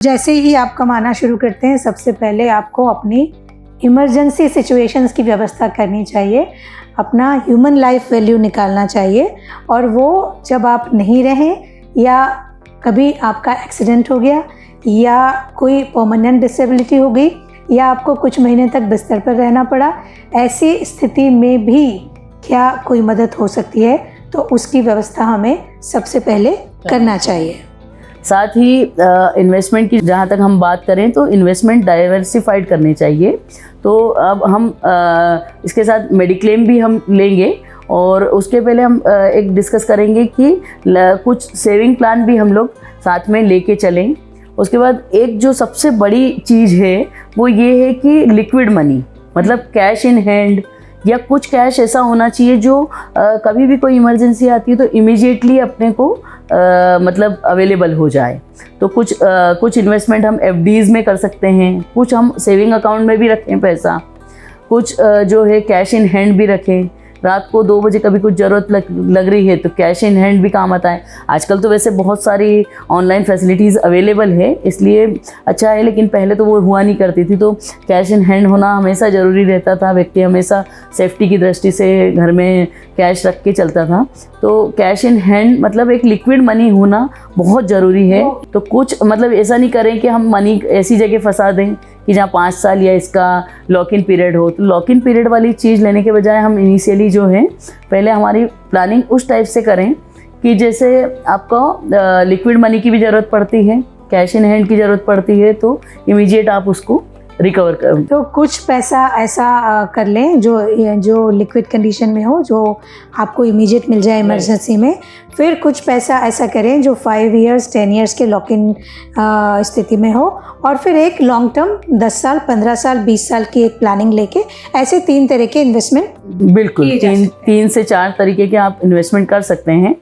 जैसे ही आप कमाना शुरू करते हैं, सबसे पहले आपको अपनी इमरजेंसी सिचुएशंस की व्यवस्था करनी चाहिए, अपना ह्यूमन लाइफ वैल्यू निकालना चाहिए। और वो जब आप नहीं रहें या कभी आपका एक्सीडेंट हो गया या कोई परमानेंट डिसेबिलिटी हो गई या आपको कुछ महीने तक बिस्तर पर रहना पड़ा, ऐसी स्थिति में भी क्या कोई मदद हो सकती है, तो उसकी व्यवस्था हमें सबसे पहले करना चाहिए। साथ ही इन्वेस्टमेंट की जहाँ तक हम बात करें तो इन्वेस्टमेंट डाइवर्सिफाइड करने चाहिए। तो अब हम इसके साथ मेडिक्लेम भी हम लेंगे और उसके पहले हम एक डिस्कस करेंगे कि कुछ सेविंग प्लान भी हम लोग साथ में लेके चलें। उसके बाद एक जो सबसे बड़ी चीज़ है वो ये है कि लिक्विड मनी, मतलब कैश इन हैंड या कुछ कैश ऐसा होना चाहिए जो कभी भी कोई इमरजेंसी आती है तो इमीडिएटली अपने को मतलब अवेलेबल हो जाए। तो कुछ इन्वेस्टमेंट हम एफडीज़ में कर सकते हैं, कुछ हम सेविंग अकाउंट में भी रखें पैसा, कुछ जो है कैश इन हैंड भी रखें। रात को 2 बजे कभी कुछ ज़रूरत लग रही है तो कैश इन हैंड भी काम आता है। आजकल तो वैसे बहुत सारी ऑनलाइन फैसिलिटीज़ अवेलेबल है, इसलिए अच्छा है, लेकिन पहले तो वो हुआ नहीं करती थी। तो कैश इन हैंड होना हमेशा ज़रूरी रहता था। व्यक्ति हमेशा सेफ्टी की दृष्टि से घर में कैश रख के चलता था। तो कैश इन हैंड मतलब एक लिक्विड मनी होना बहुत ज़रूरी है। तो कुछ मतलब ऐसा नहीं करें कि हम मनी ऐसी जगह फंसा दें कि जहाँ 5 साल या इसका लॉक इन पीरियड हो। तो लॉक इन पीरियड वाली चीज़ लेने के बजाय हम इनिशियली जो है पहले हमारी प्लानिंग उस टाइप से करें कि जैसे आपको लिक्विड मनी की भी ज़रूरत पड़ती है, कैश इन हैंड की ज़रूरत पड़ती है, तो इमीडिएट आप उसको रिकवर करें। तो कुछ पैसा ऐसा कर लें जो लिक्विड कंडीशन में हो, जो आपको इमीडिएट मिल जाए इमरजेंसी में। फिर कुछ पैसा ऐसा करें जो 5 इयर्स 10 इयर्स के लॉक इन स्थिति में हो, और फिर एक लॉन्ग टर्म 10 साल 15 साल 20 साल की एक प्लानिंग लेके ऐसे 3 तरह के इन्वेस्टमेंट बिल्कुल 3 से 4 तरीके के आप इन्वेस्टमेंट कर सकते हैं।